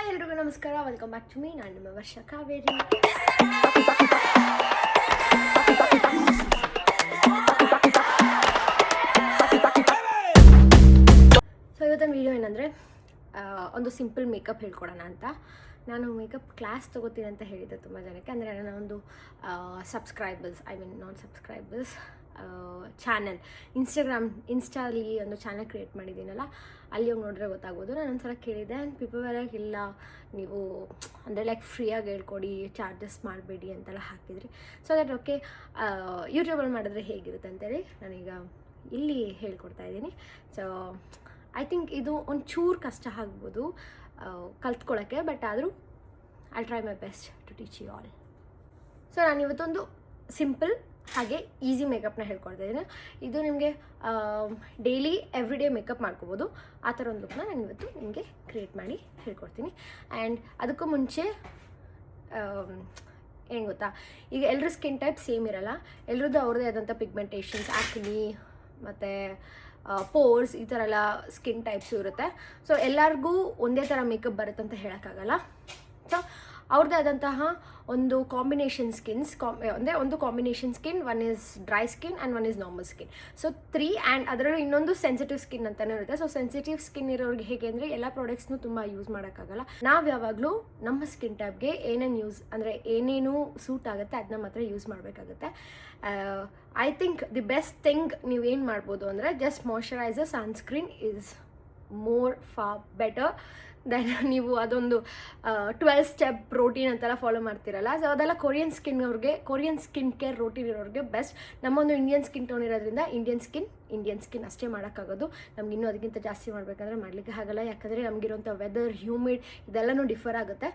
ಎಲ್ರಿಗೂ ನಮಸ್ಕಾರ, welcome back to me. ನಾನು ನಿಮ್ಮ ವರ್ಷ ಕಾವೇರಿ. ಸೊ ಇವತ್ತಿನ ವೀಡಿಯೋ ಏನಂದರೆ ಒಂದು ಸಿಂಪಲ್ ಮೇಕಪ್ ಹೇಳ್ಕೊಡೋಣ ಅಂತ. ನಾನು ಮೇಕಪ್ ಕ್ಲಾಸ್ ತೊಗೋತೀನಿ ಅಂತ ಹೇಳಿದ್ದೆ ತುಂಬ ಜನಕ್ಕೆ. ಅಂದರೆ ನನ್ನ ಒಂದು ನಾನ್ ಸಬ್ಸ್ಕ್ರೈಬರ್ಸ್ ಚಾನಲ್ ಇನ್ಸ್ಟಾಲಿ ಒಂದು ಚಾನಲ್ ಕ್ರಿಯೇಟ್ ಮಾಡಿದ್ದೀನಲ್ಲ, ಅಲ್ಲಿ ಹೋಗಿ ನೋಡಿದ್ರೆ ಗೊತ್ತಾಗ್ಬೋದು. ನಾನು ಒಂದ್ಸಲ ಕೇಳಿದ್ದೆ ಆ್ಯಂಡ್ ಪೀಪಲ್ ವರೆಗೆ ಇಲ್ಲ, ನೀವು ಅಂದರೆ ಲೈಕ್ ಫ್ರೀಯಾಗಿ ಹೇಳ್ಕೊಡಿ, ಚಾರ್ಜಸ್ ಮಾಡಬೇಡಿ ಅಂತೆಲ್ಲ ಹಾಕಿದ್ರಿ. ಸೊ ದಟ್ ಓಕೆ, ಯೂಟ್ಯೂಬಲ್ಲಿ ಮಾಡಿದ್ರೆ ಹೇಗಿರುತ್ತೆ ಅಂತೇಳಿ ನಾನೀಗ ಇಲ್ಲಿ ಹೇಳ್ಕೊಡ್ತಾ ಇದ್ದೀನಿ. ಸೊ ಐ ಥಿಂಕ್ ಇದು ಒಂಚೂರು ಕಷ್ಟ ಆಗ್ಬೋದು ಕಲ್ತ್ಕೊಳ್ಳೋಕ್ಕೆ, ಬಟ್ ಆದರೂ I try my best to teach you all. So ನಾನು ಇವತ್ತೊಂದು ಸಿಂಪಲ್ ಹಾಗೆ ಈಸಿ ಮೇಕಪ್ನ ಹೇಳ್ಕೊಡ್ತಾ ಇದ್ದೀನಿ. ಇದು ನಿಮಗೆ ಡೈಲಿ ಎವ್ರಿಡೇ ಮೇಕಪ್ ಮಾಡ್ಕೋಬೋದು. ಆ ಥರ ಒಂದು ಲುಕ್ನ ನಾನು ಇವತ್ತು ನಿಮಗೆ ಕ್ರಿಯೇಟ್ ಮಾಡಿ ಹೇಳ್ಕೊಡ್ತೀನಿ. ಆ್ಯಂಡ್ ಅದಕ್ಕೂ ಮುಂಚೆ ಏನು ಗೊತ್ತಾ, ಈಗ ಎಲ್ಲರ ಸ್ಕಿನ್ ಟೈಪ್ ಸೇಮ್ ಇರಲ್ಲ. ಎಲ್ಲರದ್ದು ಅವ್ರದ್ದೇ ಆದಂಥ ಪಿಗ್ಮೆಂಟೇಷನ್ಸ್, ಆ್ಯಕ್ನಿ ಮತ್ತು ಪೋರ್ಸ್, ಈ ಥರ ಎಲ್ಲ ಸ್ಕಿನ್ ಟೈಪ್ಸು ಇರುತ್ತೆ. ಸೊ ಎಲ್ಲರಿಗೂ ಒಂದೇ ಥರ ಮೇಕಪ್ ಬರುತ್ತೆ ಅಂತ ಹೇಳೋಕ್ಕಾಗಲ್ಲ. ಸೊ ಅವ್ರದ್ದೇ ಆದಂತಹ ಒಂದು ಕಾಂಬಿನೇಷನ್ ಸ್ಕಿನ್ಸ್, ಅಂದರೆ ಒಂದು combination skin, one is dry skin and one is normal skin. So 3 and ಅದರಲ್ಲೂ ಇನ್ನೊಂದು ಸೆನ್ಸಿಟಿವ್ ಸ್ಕಿನ್ ಅಂತಲೇ ಇರುತ್ತೆ. ಸೊ ಸೆನ್ಸಿಟಿವ್ ಸ್ಕಿನ್ ಇರೋರಿಗೆ ಹೇಗೆ ಅಂದರೆ ಎಲ್ಲ ಪ್ರಾಡಕ್ಟ್ಸ್ನೂ ತುಂಬ ಯೂಸ್ ಮಾಡೋಕ್ಕಾಗಲ್ಲ. ನಾವು ಯಾವಾಗಲೂ ನಮ್ಮ ಸ್ಕಿನ್ ಟೈಪ್ಗೆ ಏನೇನು ಸೂಟ್ ಆಗುತ್ತೆ ಅದನ್ನ ಮಾತ್ರ ಯೂಸ್ ಮಾಡಬೇಕಾಗುತ್ತೆ. I think the best thing ನೀವೇನು ಮಾಡ್ಬೋದು ಅಂದರೆ just moisturiser, sunscreen is far better than ನೀವು ಅದೊಂದು 12 ಸ್ಟೆಪ್ ರೋಟೀನ್ ಅಂತೆಲ್ಲ ಫಾಲೋ ಮಾಡ್ತಿರಲ್ಲ. ಸೊ ಅದೆಲ್ಲ ಕೊರಿಯನ್ ಸ್ಕಿನ್ ಕೇರ್ ರೋಟೀನ್ ಇರೋರಿಗೆ ಬೆಸ್ಟ್. ನಮ್ಮೊಂದು ಇಂಡಿಯನ್ ಸ್ಕಿನ್ ಟೋನ್ ಇರೋದ್ರಿಂದ ಇಂಡಿಯನ್ ಸ್ಕಿನ್ ಅಷ್ಟೇ ಮಾಡೋಕ್ಕಾಗೋದು. ನಮ್ಗೆ ಇನ್ನೂ ಅದಕ್ಕಿಂತ ಜಾಸ್ತಿ ಮಾಡಬೇಕಂದ್ರೆ ಮಾಡಲಿಕ್ಕೆ ಆಗಲ್ಲ, ಯಾಕಂದರೆ ನಮಗಿರೋಂಥ ವೆದರ್, ಹ್ಯೂಮಿಡ್ ಇದೆಲ್ಲನೂ ಡಿಫರ್ ಆಗುತ್ತೆ.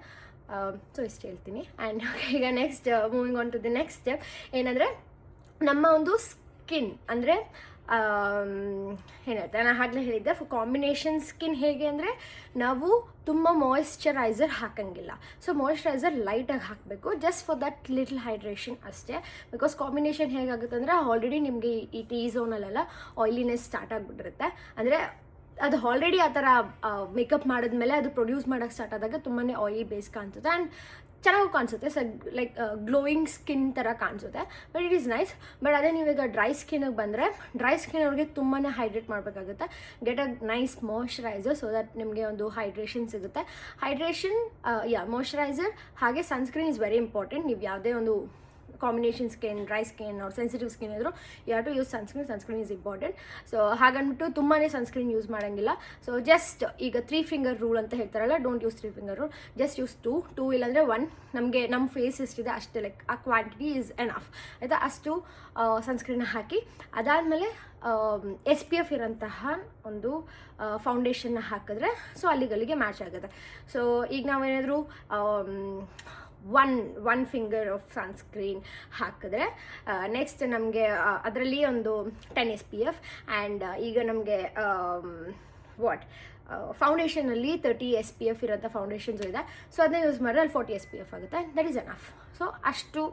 ಸೊ ಇಷ್ಟು ಹೇಳ್ತೀನಿ. ಆ್ಯಂಡ್ ಈಗ next moving on to the next step ಏನಂದರೆ, ನಮ್ಮ ಒಂದು ಸ್ಕಿನ್ ಅಂದರೆ ಏನಂತೆ ನಾನು ಆಗಲೇ ಹೇಳಿದ್ದೆ, ಕಾಂಬಿನೇಷನ್ ಸ್ಕಿನ್ ಹೇಗೆ ಅಂದರೆ ನಾವು ತುಂಬ ಮಾಯ್ಶ್ಚರೈಸರ್ ಹಾಕಂಗಿಲ್ಲ. ಸೊ ಮಾಯ್ಶ್ಚರೈಸರ್ ಲೈಟಾಗಿ ಹಾಕಬೇಕು, just for that little hydration ಅಷ್ಟೇ. ಬಿಕಾಸ್ ಕಾಂಬಿನೇಷನ್ ಹೇಗಾಗುತ್ತೆ ಅಂದರೆ ಆಲ್ರೆಡಿ ನಿಮಗೆ ಈ ಟೀ ಝೋನಲ್ಲೆಲ್ಲ ಆಯಿಲಿನೆಸ್ ಸ್ಟಾರ್ಟ್ ಆಗಿಬಿಟ್ಟಿರುತ್ತೆ. ಅಂದರೆ ಅದು ಆಲ್ರೆಡಿ ಆ ಥರ ಮೇಕಪ್ ಮಾಡಿದ್ಮೇಲೆ ಅದು ಪ್ರೊಡ್ಯೂಸ್ ಮಾಡೋಕ್ಕೆ ಸ್ಟಾರ್ಟ್ ಆದಾಗ ತುಂಬಾ ಆಯಿಲಿ ಬೇಸ್ ಕಾಣಿಸುತ್ತೆ ಆ್ಯಂಡ್ ಚೆನ್ನಾಗೂ ಕಾಣಿಸುತ್ತೆ. ಲೈಕ್ ಗ್ಲೋಯಿಂಗ್ ಸ್ಕಿನ್ ಥರ ಕಾಣಿಸುತ್ತೆ, but it is nice. But ಅದೇ ನೀವೀಗ ಡ್ರೈ ಸ್ಕಿನ್ನಿಗೆ ಬಂದರೆ, ಡ್ರೈ ಸ್ಕಿನ್ ಅವ್ರಿಗೆ ತುಂಬಾ ಹೈಡ್ರೇಟ್ ಮಾಡಬೇಕಾಗುತ್ತೆ. Get a nice moisturiser so that ನಿಮಗೆ ಒಂದು ಹೈಡ್ರೇಷನ್ ಸಿಗುತ್ತೆ. ಮಾಯ್ಶ್ಚರೈಸರ್ ಹಾಗೆ ಸನ್ಸ್ಕ್ರೀನ್ ಇಸ್ ವೆರಿ ಇಂಪಾರ್ಟೆಂಟ್. ನೀವು ಯಾವುದೇ ಒಂದು ಕಾಂಬಿನೇಷನ್ ಸ್ಕಿನ್, ಡ್ರೈ ಸ್ಕಿನ್ ಅವ್ರ ಸೆನ್ಸಿಟಿವ್ ಸ್ಕಿನ್ ಇದ್ದರೂ you have to use sunscreen is important. So ಹಾಗನ್ಬಿಟ್ಟು ತುಂಬಾ ಸನ್ಸ್ಕ್ರೀನ್ ಯೂಸ್ ಮಾಡೋಂಗಿಲ್ಲ. ಸೊ ಜಸ್ಟ್ ಈಗ 3 ಫಿಂಗರ್ ರೂಲ್ ಅಂತ ಹೇಳ್ತಾರಲ್ಲ, don't use 3 finger rule, just use 2 ಇಲ್ಲಾಂದರೆ 1. ನಮಗೆ ನಮ್ಮ ಫೇಸ್ ಎಷ್ಟಿದೆ ಅಷ್ಟೇ, ಲೈಕ್ ಆ ಕ್ವಾಂಟಿಟಿ ಈಸ್ ಎನಫ್ ಆಯಿತಾ, ಅಷ್ಟು ಸನ್ಸ್ಕ್ರೀನ್ನ ಹಾಕಿ. ಅದಾದಮೇಲೆ SPF ಇರೋಂತಹ ಒಂದು ಫೌಂಡೇಶನ್ನ ಹಾಕಿದ್ರೆ ಸೊ ಅಲ್ಲಿಗಲ್ಲಿಗೆ ಮ್ಯಾಚ್ ಆಗುತ್ತೆ. ಸೊ ಈಗ ನಾವೇನಾದರೂ ಒನ್ ಫಿಂಗರ್ ಆಫ್ ಸನ್ಸ್ಕ್ರೀನ್ ಹಾಕಿದ್ರೆ ನೆಕ್ಸ್ಟ್ ನಮಗೆ ಅದರಲ್ಲಿ ಒಂದು 10 SPF ಆ್ಯಂಡ್ ಈಗ ನಮಗೆ ಫೌಂಡೇಶನಲ್ಲಿ 30 SPF ಇರೋಂಥ ಫೌಂಡೇಶನ್ಸು ಇದೆ. ಸೊ ಅದನ್ನ ಯೂಸ್ ಮಾಡಿದ್ರೆ ಅಲ್ಲಿ 40 SPF ಆಗುತ್ತೆ. That is enough. ಸೊ ಅಷ್ಟು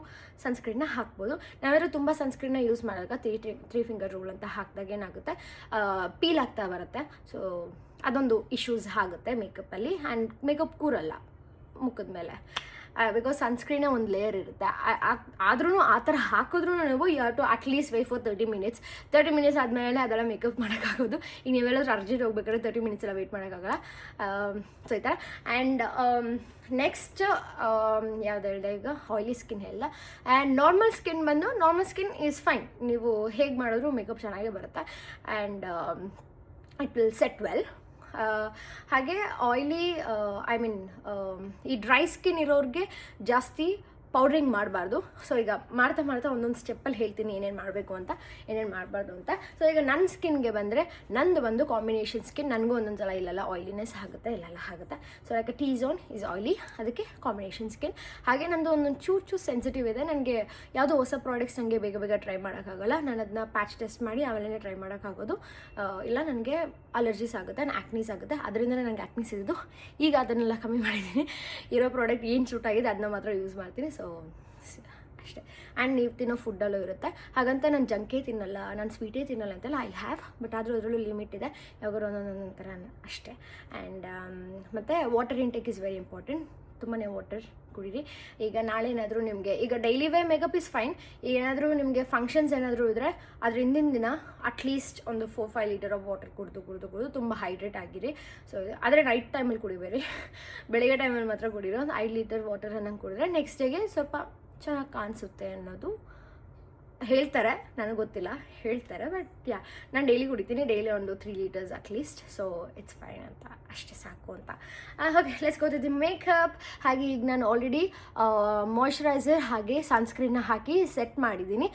ಸನ್ಸ್ಕ್ರೀನ್ನ ಹಾಕ್ಬೋದು. ನಾವೇನಾದ್ರು ತುಂಬ ಸನ್ಸ್ಕ್ರೀನ್ನ ಯೂಸ್ ಮಾಡಿದಾಗ 3 ಫಿಂಗರ್ ರೂಲ್ ಅಂತ ಹಾಕಿದಾಗ ಏನಾಗುತ್ತೆ, ಪೀಲ್ ಆಗ್ತಾ ಬರುತ್ತೆ. ಸೊ ಅದೊಂದು ಇಶ್ಯೂಸ್ ಆಗುತ್ತೆ ಮೇಕಪ್ಪಲ್ಲಿ ಆ್ಯಂಡ್ ಮೇಕಪ್ ಕೂರಲ್ಲ ಮುಖದ ಮೇಲೆ. ಬಿಕಾಸ್ ಸನ್ಸ್ಕ್ರೀನೇ ಒಂದು ಲೇಯರ್ ಇರುತ್ತೆ. ಆದ್ರೂ ಆ ಥರ ಹಾಕಿದ್ರೂ ನೀವು you have to at least wait for 30 minutes ಆದಮೇಲೆ ಅದೆಲ್ಲ ಮೇಕಪ್ ಮಾಡೋಕ್ಕಾಗೋದು. ಈಗ ನೀವೆಲ್ಲರೂ ಅರ್ಜೆಂಟ್ ಹೋಗ್ಬೇಕಾದ್ರೆ 30 ಮಿನಿಟ್ಸ್ ಎಲ್ಲ ವೆಯ್ಟ್ ಮಾಡೋಕ್ಕಾಗಲ್ಲ. ಸೊ ಈ ಥರ. ಆ್ಯಂಡ್ ನೆಕ್ಸ್ಟ್ ಯಾವ್ದು ಹೇಳಿದೆ, ಈಗ ಆಯಿಲಿ ಸ್ಕಿನ್ ಎಲ್ಲ. And normal skin is fine, ನೀವು ಹೇಗೆ ಮಾಡಿದ್ರು ಮೇಕಪ್ ಚೆನ್ನಾಗೇ ಬರುತ್ತೆ and it will set well. ಹಾಗೆ ಆಯಿಲಿ ಈ ಡ್ರೈ ಸ್ಕಿನ್ ಇರೋರಿಗೆ ಜಾಸ್ತಿ ಪೌಡ್ರಿಂಗ್ ಮಾಡಬಾರ್ದು. ಸೊ ಈಗ ಮಾಡ್ತಾ ಒಂದೊಂದು ಸ್ಟೆಪ್ಪಲ್ಲಿ ಹೇಳ್ತೀನಿ ಏನೇನು ಮಾಡಬೇಕು ಅಂತ, ಏನೇನು ಮಾಡಬಾರ್ದು ಅಂತ. ಸೊ ಈಗ ನನ್ನ ಸ್ಕಿನ್ಗೆ ಬಂದರೆ, ನಂದು ಒಂದು ಕಾಂಬಿನೇಷನ್ ಸ್ಕಿನ್, ನನಗೂ ಒಂದೊಂದು ಸಲ ಇಲ್ಲೆಲ್ಲ ಆಯಿಲಿನೆಸ್ ಆಗುತ್ತೆ, ಇಲ್ಲೆಲ್ಲ ಆಗುತ್ತೆ. So like tea zone is oily, ಅದಕ್ಕೆ ಕಾಂಬಿನೇಷನ್ ಸ್ಕಿನ್. ಹಾಗೆ ನಂದು ಒಂದೊಂದು ಚೂರು ಸೆನ್ಸಿಟಿವ್ ಇದೆ. ನನಗೆ ಯಾವುದೋ ಹೊಸ ಪ್ರಾಡಕ್ಟ್ಸ್ ನನಗೆ ಬೇಗ ಟ್ರೈ ಮಾಡೋಕ್ಕಾಗಲ್ಲ. ನಾನು ಅದನ್ನ ಪ್ಯಾಚ್ ಟೆಸ್ಟ್ ಮಾಡಿ ಆಮೇಲೆ ಟ್ರೈ ಮಾಡೋಕ್ಕಾಗೋದು. ಇಲ್ಲ ನನಗೆ ಅಲರ್ಜೀಸ್ ಆಗುತ್ತೆ, ಆ್ಯಕ್ನೀಸ್ ಆಗುತ್ತೆ. ಅದರಿಂದಲೇ ನನಗೆ ಆ್ಯಕ್ನೀಸ್ ಇದ್ದು. ಈಗ ಅದನ್ನೆಲ್ಲ ಕಮ್ಮಿ ಮಾಡಿದ್ದೀನಿ. ಇರೋ ಪ್ರಾಡಕ್ಟ್ ಏನು ಸೂಟ್ ಆಗಿದೆ ಅದನ್ನ ಮಾತ್ರ ಯೂಸ್ ಮಾಡ್ತೀನಿ. ಸೊ ಅಷ್ಟೇ. ಆ್ಯಂಡ್ ನೀವು ತಿನ್ನೋ ಫುಡ್ಡಲ್ಲೂ ಇರುತ್ತೆ. ಹಾಗಂತ ನಾನು ಜಂಕೇ ತಿನ್ನಲ್ಲ, ನಾನು ಸ್ವೀಟೇ ತಿನ್ನಲ್ಲ ಅಂತೆಲ್ಲ ಐ ಹ್ಯಾವ್, ಬಟ್ ಆದರೂ ಅದರಲ್ಲೂ ಲಿಮಿಟ್ ಇದೆ, ಯಾವಾಗಾರು ಒಂದೊಂದು ಥರ ಅಷ್ಟೇ. ಆ್ಯಂಡ್ ಮತ್ತು water intake is very important. ತುಂಬಾ ವಾಟರ್ ಕುಡೀರಿ. ಈಗ ನಾಳೆ ಏನಾದರೂ ನಿಮಗೆ ಈಗ daily wear makeup is fine, ಏನಾದರೂ ನಿಮಗೆ ಫಂಕ್ಷನ್ಸ್ ಏನಾದರೂ ಇದ್ದರೆ ಅದ್ರ ಹಿಂದಿನ ದಿನ ಅಟ್ಲೀಸ್ಟ್ ಒಂದು 4-5 ಲೀಟರ್ ಆಫ್ ವಾಟರ್ ಕುಡಿದು ತುಂಬ ಹೈಡ್ರೇಟ್ ಆಗಿರಿ. ಸೊ ಆದರೆ ನೈಟ್ ಟೈಮಲ್ಲಿ ಕುಡಿಬೇಡಿ, ಬೆಳಗ್ಗೆ ಟೈಮಲ್ಲಿ ಮಾತ್ರ ಕುಡಿರೋ. ಒಂದು 5 ಲೀಟರ್ ವಾಟರ್ ಅನ್ನಂಗೆ ಕುಡಿದ್ರೆ ನೆಕ್ಸ್ಟ್ ಡೇಗೆ ಸ್ವಲ್ಪ ಚೆನ್ನಾಗಿ ಕಾಣಿಸುತ್ತೆ ಅನ್ನೋದು ಹೇಳ್ತಾರೆ, ನನಗೆ ಗೊತ್ತಿಲ್ಲ, ಹೇಳ್ತಾರೆ. ಬಟ್ ಯಾ, ನಾನು ಡೈಲಿ ಕುಡಿತೀನಿ, ಡೈಲಿ ಒಂದು 3 litres at least. So it's fine ಅಂತ, ಅಷ್ಟೇ ಸಾಕು ಅಂತ. Okay, let's go to the makeup. ಹಾಗೆ ಈಗ ನಾನು ಆಲ್ರೆಡಿ ಮಾಯ್ಶ್ಚರೈಸರ್ ಹಾಗೆ ಸನ್ಸ್ಕ್ರೀನ್ನ ಹಾಕಿ ಸೆಟ್ ಮಾಡಿದ್ದೀನಿ.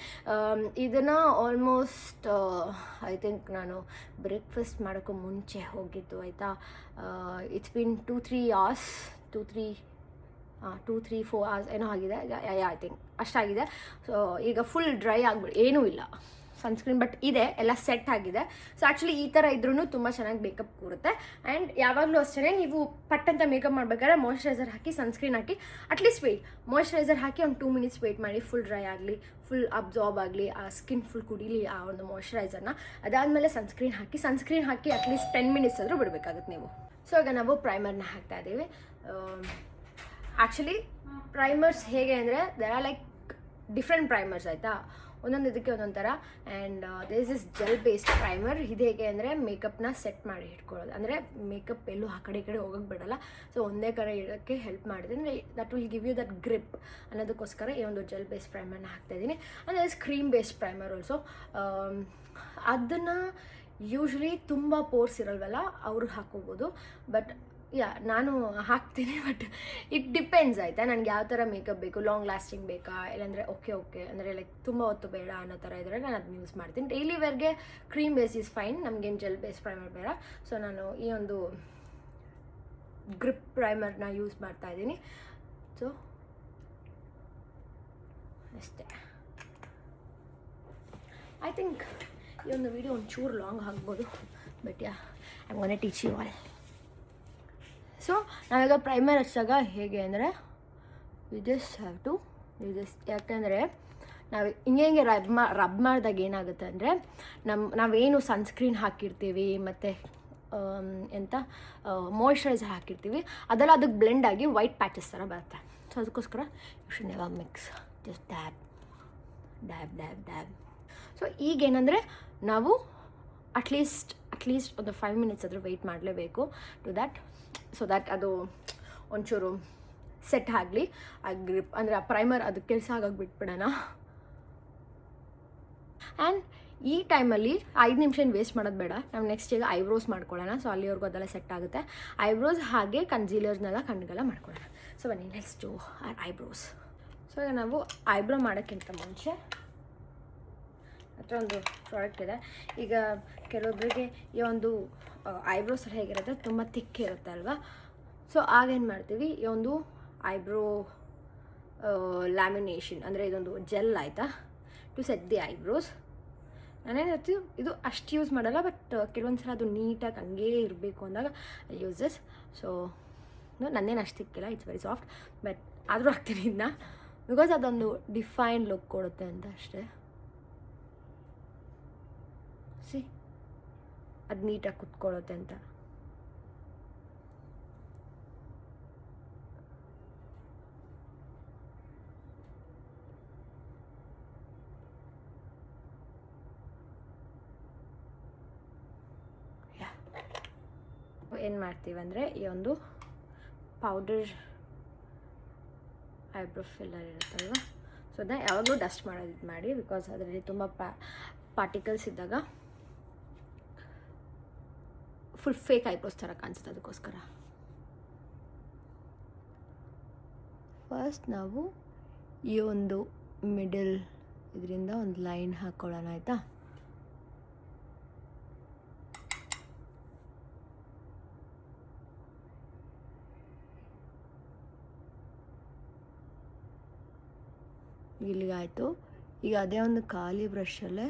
ಇದನ್ನು ಆಲ್ಮೋಸ್ಟ್ ಐ ಥಿಂಕ್ ನಾನು ಬ್ರೇಕ್ಫಾಸ್ಟ್ ಮಾಡೋಕ್ಕೂ ಮುಂಚೆ ಹೋಗಿದ್ದು ಆಯಿತಾ. ಇಟ್ಸ್ ಬಿನ್ 2-3 hours, 2-3-4 hours ಏನೋ ಆಗಿದೆ, ಐ ಥಿಂಕ್ ಅಷ್ಟಾಗಿದೆ. ಸೊ ಈಗ ಫುಲ್ ಡ್ರೈ ಆಗ್ಬಿಡಿ, ಏನೂ ಇಲ್ಲ ಸನ್ಸ್ಕ್ರೀನ್, ಬಟ್ ಇದೆ ಎಲ್ಲ ಸೆಟ್ ಆಗಿದೆ. ಸೊ ಆ್ಯಕ್ಚುಲಿ ಈ ಥರ ಇದ್ರೂ ತುಂಬ ಚೆನ್ನಾಗಿ ಮೇಕಪ್ ಕೂರುತ್ತೆ. ಆ್ಯಂಡ್ ಯಾವಾಗಲೂ ಅಷ್ಟೇ, ನೀವು ಪಟ್ಟಂತ ಮೇಕಪ್ ಮಾಡಬೇಕಾದ್ರೆ ಮಾಯ್ಶ್ಚರೈಸರ್ ಹಾಕಿ ಸನ್ಸ್ಕ್ರೀನ್ ಹಾಕಿ ಅಟ್ಲೀಸ್ಟ್ ಮಾಯ್ಶ್ಚರೈಸರ್ ಹಾಕಿ ಒಂದು 2 minutes ವೆಯ್ಟ್ ಮಾಡಿ, ಫುಲ್ ಡ್ರೈ ಆಗಲಿ, ಫುಲ್ ಅಬ್ಸಾರ್ಬ್ ಆಗಲಿ, ಆ ಸ್ಕಿನ್ ಫುಲ್ ಕುಡೀಲಿ ಆ ಒಂದು ಮಾಯ್ಶ್ಚರೈಸರ್ನ. ಅದಾದಮೇಲೆ ಸನ್ಸ್ಕ್ರೀನ್ ಹಾಕಿ ಅಟ್ಲೀಸ್ಟ್ 10 minutes ಆದರೂ ಬಿಡಬೇಕಾಗುತ್ತೆ ನೀವು. ಸೊ ಈಗ ನಾವು ಪ್ರೈಮರ್ನ ಹಾಕ್ತಾ ಇದ್ದೀವಿ. ಆ್ಯಕ್ಚುಲಿ ಪ್ರೈಮರ್ಸ್ ಹೇಗೆ ಅಂದರೆ there are like different primers ಆಯಿತಾ, ಒಂದೊಂದು ಇದಕ್ಕೆ ಒಂದೊಂದು ಥರ. And this is gel based primer. ಇದು ಹೇಗೆ ಅಂದರೆ ಮೇಕಪ್ನ ಸೆಟ್ ಮಾಡಿ ಇಟ್ಕೊಳ್ಳೋದು, ಅಂದರೆ ಮೇಕಪ್ ಎಲ್ಲೂ ಆ ಕಡೆ ಈ ಕಡೆ ಹೋಗೋಕ್ಕೆ ಬಿಡಲ್ಲ. ಸೊ ಒಂದೇ ಕಡೆ ಇಡೋಕ್ಕೆ ಹೆಲ್ಪ್ ಮಾಡಿದೆ, ಅಂದರೆ that will give you that grip ಅನ್ನೋದಕ್ಕೋಸ್ಕರ ಈ ಒಂದು ಜೆಲ್ ಬೇಸ್ಡ್ ಪ್ರೈಮರ್ನ ಹಾಕ್ತಾಯಿದ್ದೀನಿ. ಅಂದರೆ ಕ್ರೀಮ್ ಬೇಸ್ಡ್ ಪ್ರೈಮರ್ ಆಲ್ಸೋ. ಅದನ್ನು ಯೂಶ್ವಲಿ ತುಂಬ ಪೋರ್ಸ್ ಇರಲ್ವಲ್ಲ ಅವರು ಹಾಕೋಬೋದು, ಬಟ್ ಯಾ ನಾನು ಹಾಕ್ತೀನಿ. ಬಟ್ ಇಟ್ ಡಿಪೆಂಡ್ಸ್ ಆಯಿತಾ, ನನಗೆ ಯಾವ ಥರ ಮೇಕಪ್ ಬೇಕು, ಲಾಂಗ್ ಲಾಸ್ಟಿಂಗ್ ಬೇಕಾ, ಇಲ್ಲಾಂದರೆ ಓಕೆ ಅಂದರೆ ಲೈಕ್ ತುಂಬ ಹೊತ್ತು ಬೇಡ ಅನ್ನೋ ಥರ ಇದ್ದರೆ ನಾನು ಅದನ್ನ ಯೂಸ್ ಮಾಡ್ತೀನಿ. ಡೈಲಿ ವೇರ್ಗೆ ಕ್ರೀಮ್ ಬೇಸ್ ಇಸ್ ಫೈನ್, ನಮಗೇನು ಜೆಲ್ ಬೇಸ್ ಪ್ರೈಮರ್ ಬೇಡ. ಸೊ ನಾನು ಈ ಒಂದು ಗ್ರಿಪ್ ಪ್ರೈಮರ್ನ ಯೂಸ್ ಮಾಡ್ತಾಯಿದ್ದೀನಿ. ಸೊ ಅಷ್ಟೇ. ಐ ಥಿಂಕ್ ಈ ಒಂದು ವಿಡಿಯೋ ಒಂಚೂರು ಲಾಂಗ್ ಆಗ್ಬೋದು, but yeah I am gonna teach you all. So ನಾವೀಗ ಪ್ರೈಮರ್ ಹಚ್ಚಾಗ ಹೇಗೆ ಅಂದರೆ ವಿ ಜಸ್ಟ್ ಹ್ಯಾವ್ ಟು ಯಾಕೆಂದರೆ ನಾವು ಹಿಂಗೆ ರಬ್ ಮಾಡಿದಾಗ ಏನಾಗುತ್ತೆ ಅಂದರೆ ನಾವೇನು ಸನ್ಸ್ಕ್ರೀನ್ ಹಾಕಿರ್ತೀವಿ ಮತ್ತು ಮಾಯ್ಶ್ಚರೈಸರ್ ಹಾಕಿರ್ತೀವಿ ಅದೆಲ್ಲ ಅದಕ್ಕೆ ಬ್ಲೆಂಡ್ ಆಗಿ ವೈಟ್ ಪ್ಯಾಚಸ್ ಥರ ಬರುತ್ತೆ. ಸೊ ಅದಕ್ಕೋಸ್ಕರ you should never mix, just dab. So ಈಗೇನೆಂದರೆ ನಾವು ಅಟ್ಲೀಸ್ಟ್ ಒಂದು 5 minutes ಆದರೂ ವೆಯ್ಟ್ ಮಾಡಲೇಬೇಕು ಟು ದ್ಯಾಟ್, ಸೊ ದ್ಯಾಟ್ ಅದು ಒಂಚೂರು ಸೆಟ್ ಆಗಲಿ ಆ ಗ್ರಿಪ್, ಅಂದರೆ ಆ ಪ್ರೈಮರ್ ಅದಕ್ಕೆ ಕೆಲಸ ಆಗೋಕ್ಕೆ ಬಿಟ್ಬಿಡೋಣ. ಆ್ಯಂಡ್ ಈ ಟೈಮಲ್ಲಿ 5 ನಿಮಿಷ ವೇಸ್ಟ್ ಮಾಡೋದು ಬೇಡ, ನಾವು ನೆಕ್ಸ್ಟ್ ಈಗ ಐಬ್ರೋಸ್ ಮಾಡ್ಕೊಳ್ಳೋಣ. ಸೊ ಅಲ್ಲಿವರೆಗೂ ಅದೆಲ್ಲ ಸೆಟ್ ಆಗುತ್ತೆ. ಐಬ್ರೋಸ್ ಹಾಗೆ ಕನ್ಸೀಲರ್ಸ್ನೆಲ್ಲ ಕಣ್ಗೆಲ್ಲ ಮಾಡ್ಕೊಳ್ಳೋಣ. ಸೊ ಬನ್ನಿ next to our eyebrows. So ಈಗ ನಾವು ಐಬ್ರೋ ಮಾಡೋಕ್ಕಿಂತ ಮುಂಚೆ ಹತ್ರ ಒಂದು ಪ್ರಾಡಕ್ಟ್ ಇದೆ. ಈಗ ಕೆಲವೊಬ್ಬರಿಗೆ ಈ ಒಂದು ಐಬ್ರೋಸ್ ಹೇಗಿರುತ್ತೆ, ತುಂಬ ತಿಕ್ ಇರುತ್ತೆ ಅಲ್ವಾ. ಸೊ ಆಗೇನು ಮಾಡ್ತೀವಿ, ಈ ಒಂದು ಐಬ್ರೋ ಲ್ಯಾಮಿನೇಷನ್ ಅಂದರೆ ಇದೊಂದು ಜೆಲ್ ಆಯಿತಾ ಟು ಸೆಟ್ ದಿ ಐಬ್ರೋಸ್. ನಾನೇನು ಹೇಳ್ತೀವಿ ಇದು ಅಷ್ಟು ಯೂಸ್ ಮಾಡಲ್ಲ, ಬಟ್ ಕೆಲವೊಂದು ಸಲ ಅದು ನೀಟಾಗಿ ಹಂಗೇ ಇರಬೇಕು ಅಂದಾಗ ಐ ಯೂಸ್ ದಿಸ್. ಸೊ ನನ್ನೇನು ಅಷ್ಟು ತಿಕ್ಕಿಲ್ಲ, ಇಟ್ಸ್ ವೆರಿ ಸಾಫ್ಟ್, ಬಟ್ ಆದರೂ ಹಾಕ್ತೀನಿ ಇದನ್ನ ಬಿಕಾಸ್ ಅದೊಂದು ಡಿಫೈನ್ ಲುಕ್ ಕೊಡುತ್ತೆ ಅಂತ ಅಷ್ಟೇ. ಸಿ ಅದು ನೀಟಾಗಿ ಕುತ್ಕೊಳ್ಳುತ್ತೆ ಅಂತ. ಏನು ಮಾಡ್ತೀವಿ ಅಂದರೆ ಈ ಒಂದು ಪೌಡರ್ ಐಬ್ರೋ ಫಿಲ್ಲರ್ ಇರುತ್ತಲ್ವ, ಸೊ ಅದನ್ನ ಯಾವಾಗಲೂ ಡಸ್ಟ್ ಮಾಡೋದು ಮಾಡಿ, ಬಿಕಾಸ್ ಅದರಲ್ಲಿ ತುಂಬ ಪಾರ್ಟಿಕಲ್ಸ್ ಇದ್ದಾಗ ಫುಲ್ ಫೇಕ್ ಐಬ್ರೋಸ್ ಥರ ಕಾಣಿಸುತ್ತೆ. ಅದಕ್ಕೋಸ್ಕರ ಫಸ್ಟ್ ನಾವು ಈ ಒಂದು ಮಿಡಲ್ ಇದರಿಂದ ಒಂದು ಲೈನ್ ಹಾಕ್ಕೊಳ್ಳೋಣ ಆಯಿತಾ. ಇಲ್ಲಿಗಾಯಿತು. ಈಗ ಅದೇ ಒಂದು ಖಾಲಿ ಬ್ರಷಲ್ಲೇ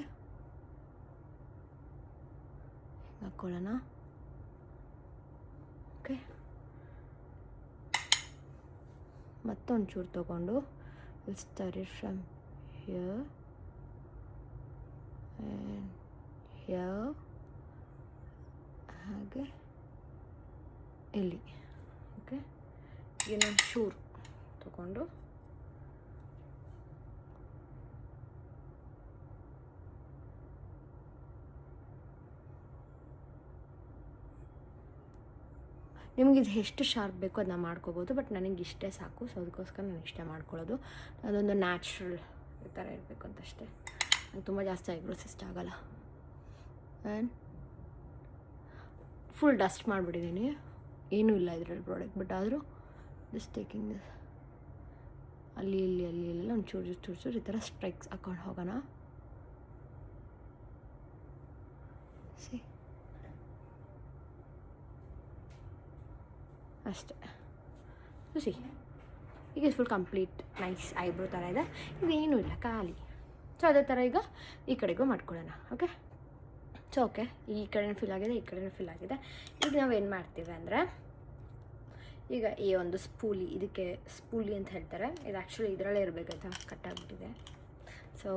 ಹಾಕ್ಕೊಳ್ಳೋಣ. ಓಕೆ, ಮತ್ತೊಂದು ಚೂರು ತೊಗೊಂಡು we'll start it from here and here ಹಾಗೆ ಇಲ್ಲಿ. ಓಕೆ, ಇನ್ನೊಂದು ಚೂರು ತಗೊಂಡು ನಿಮಗೆ ಇದು ಎಷ್ಟು ಶಾರ್ಪ್ ಬೇಕೋ ಅದನ್ನ ಮಾಡ್ಕೋಬೋದು, ಬಟ್ ನನಗೆ ಇಷ್ಟೇ ಸಾಕು. ಸೊ ಅದಕ್ಕೋಸ್ಕರ ನಾನು ಇಷ್ಟೇ ಮಾಡ್ಕೊಳ್ಳೋದು. ಅದೊಂದು ನ್ಯಾಚುರಲ್ ಈ ಥರ ಇರಬೇಕು ಅಂತಷ್ಟೇ. ನಂಗೆ ತುಂಬ ಜಾಸ್ತಿ ಐಬ್ರೋಸ್ ಇಷ್ಟ ಆಗಲ್ಲ. ಆ್ಯಂಡ್ ಫುಲ್ ಡಸ್ಟ್ ಮಾಡಿಬಿಟ್ಟಿದ್ದೀನಿ, ಏನೂ ಇಲ್ಲ ಇದರಲ್ಲಿ ಪ್ರಾಡಕ್ಟ್. ಬಟ್ ಆದರೂ ಜಸ್ಟ್ ಟೇಕಿಂಗ್ ದಿಸ್ ಅಲ್ಲಿ ಇಲ್ಲೆಲ್ಲ ಒಂದು ಚೂರು ಈ ಥರ ಸ್ಟ್ರೈಕ್ಸ್ ಹಾಕೊಂಡು ಹೋಗೋಣ. ಸಿ, ಅಷ್ಟೇ. ಸಿ, ಈಗ ಫುಲ್ ಕಂಪ್ಲೀಟ್ ನೈಸ್ ಐಬ್ರೋ ಥರ ಇದೆ. ಇದೇನೂ ಇಲ್ಲ, ಖಾಲಿ. ಸೊ ಅದೇ ಥರ ಈಗ ಈ ಕಡೆಗೂ ಮಾಡ್ಕೊಳ್ಳೋಣ. ಓಕೆ, ಸೊ ಓಕೆ, ಈ ಕಡೆನೂ ಫಿಲ್ ಆಗಿದೆ, ಈ ಕಡೆನೂ ಫಿಲ್ ಆಗಿದೆ. ಈಗ ನಾವೇನು ಮಾಡ್ತೀವಿ ಅಂದರೆ, ಈಗ ಈ ಒಂದು ಸ್ಪೂಲಿ, ಇದಕ್ಕೆ ಸ್ಪೂಲಿ ಅಂತ ಹೇಳ್ತಾರೆ. ಇದು ಆ್ಯಕ್ಚುಲಿ ಇದರಲ್ಲೇ ಇರಬೇಕಂತ ಕಟ್ಟಾಗ್ಬಿಟ್ಟಿದೆ. ಸೊ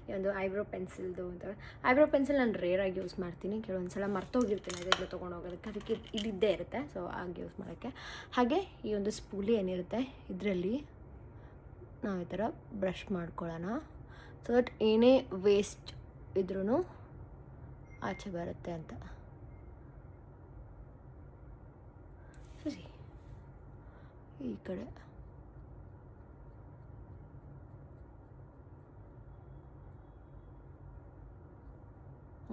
ಈ ಒಂದು ಐಬ್ರೋ ಪೆನ್ಸಿಲ್ದು ಅಂತ, ಐಬ್ರೋ ಪೆನ್ಸಿಲ್ ನಾನು ರೇರಾಗಿ ಯೂಸ್ ಮಾಡ್ತೀನಿ. ಕೆಲವೊಂದು ಸಲ ಮರ್ತೋಗಿರ್ತೀನಿ ಅದೆಲ್ಲ ತೊಗೊಂಡು ಹೋಗೋದಕ್ಕೆ, ಅದಕ್ಕೆ ಇದಿದ್ದೇ ಇರುತ್ತೆ. ಸೊ ಹಾಗೆ ಯೂಸ್ ಮಾಡೋಕ್ಕೆ. ಹಾಗೆ ಈ ಒಂದು ಸ್ಪೂಲಿ ಏನಿರುತ್ತೆ ಇದರಲ್ಲಿ ನಾವು ಈ ಥರ ಬ್ರಷ್ ಮಾಡ್ಕೊಳ್ಳೋಣ. ಸೊ ದಟ್ ಏನೇ ವೇಸ್ಟ್ ಇದ್ರೂ ಆಚೆ ಬರುತ್ತೆ ಅಂತ. ಸರಿ, ಈ ಕಡೆ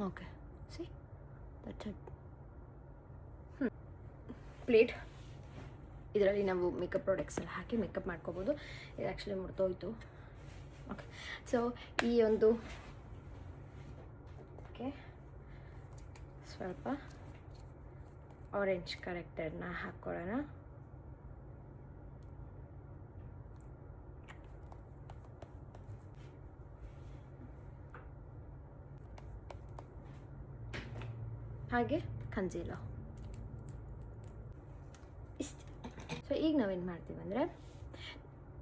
okay, see that's it. Plate, ಇದರಲ್ಲಿ ನಾವು ಮೇಕಪ್ ಪ್ರಾಡಕ್ಟ್ಸ್ ಎಲ್ಲ ಹಾಕಿ ಮೇಕಪ್ ಮಾಡ್ಕೋಬೋದು. ಇದು ಆ್ಯಕ್ಚುಲಿ ಮುರಿದೋಯ್ತು. ಓಕೆ, ಸೊ ಈ ಒಂದು ಓಕೆ ಸ್ವಲ್ಪ ಆರೆಂಜ್ ಕರೆಕ್ಟರ್ನ ಹಾಕ್ಕೊಳ್ಳೋಣ. ಹಾಗೆ ಕನ್ಸೀಲರ್ ಇಷ್ಟು. ಸೊ ಈಗ ನಾವೇನು ಮಾಡ್ತೀವಿ ಅಂದರೆ,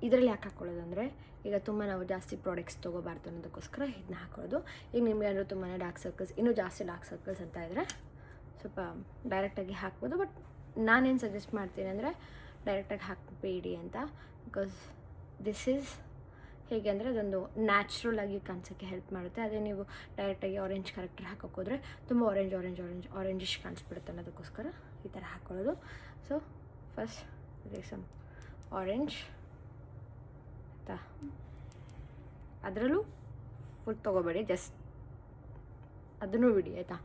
ಇದರಲ್ಲಿ ಯಾಕೆ ಹಾಕ್ಕೊಳ್ಳೋದು ಅಂದರೆ, ಈಗ ತುಂಬ ನಾವು ಜಾಸ್ತಿ ಪ್ರಾಡಕ್ಟ್ಸ್ ತೊಗೋಬಾರ್ದು ಅನ್ನೋದಕ್ಕೋಸ್ಕರ ಇದನ್ನ ಹಾಕೊಳ್ಳೋದು. ಈಗ ನಿಮಗೆ ಏನಾದರೂ ತುಂಬಾ ಡಾರ್ಕ್ ಸರ್ಕಲ್ಸ್, ಇನ್ನೂ ಜಾಸ್ತಿ ಡಾರ್ಕ್ ಸರ್ಕಲ್ಸ್ ಅಂತ ಇದ್ದರೆ ಸ್ವಲ್ಪ ಡೈರೆಕ್ಟಾಗಿ ಹಾಕ್ಬೋದು. ಬಟ್ ನಾನೇನು ಸಜೆಸ್ಟ್ ಮಾಡ್ತೀನಿ ಅಂದರೆ ಡೈರೆಕ್ಟಾಗಿ ಹಾಕಬೇಡಿ ಅಂತ. ಬಿಕಾಸ್ ದಿಸ್ ಈಸ್ ಹೇಗೆ ಅಂದರೆ ಅದೊಂದು ನ್ಯಾಚುರಲ್ ಆಗಿ ಕಾಣಿಸೋಕ್ಕೆ ಹೆಲ್ಪ್ ಮಾಡುತ್ತೆ. ಅದೇ ನೀವು ಡೈರೆಕ್ಟಾಗಿ ಆರೆಂಜ್ ಕರೆಕ್ಟರ್ ಹಾಕೋಕ್ಕೋದ್ರೆ ತುಂಬ ಆರೆಂಜಿಶ್ ಕಾಣಿಸ್ಬಿಡುತ್ತೆ ಅನ್ನೋದಕ್ಕೋಸ್ಕರ ಈ ಥರ ಹಾಕ್ಕೊಳ್ಳೋದು. ಸೊ ಫಸ್ಟ್ ಸಮ್ ಆರೆಂಜ್ ಆಯಿತಾ, ಅದರಲ್ಲೂ ಫುಲ್ ತೊಗೋಬೇಡಿ, ಜಸ್ಟ್ ಅದನ್ನು ಬಿಡಿ ಆಯಿತಾ.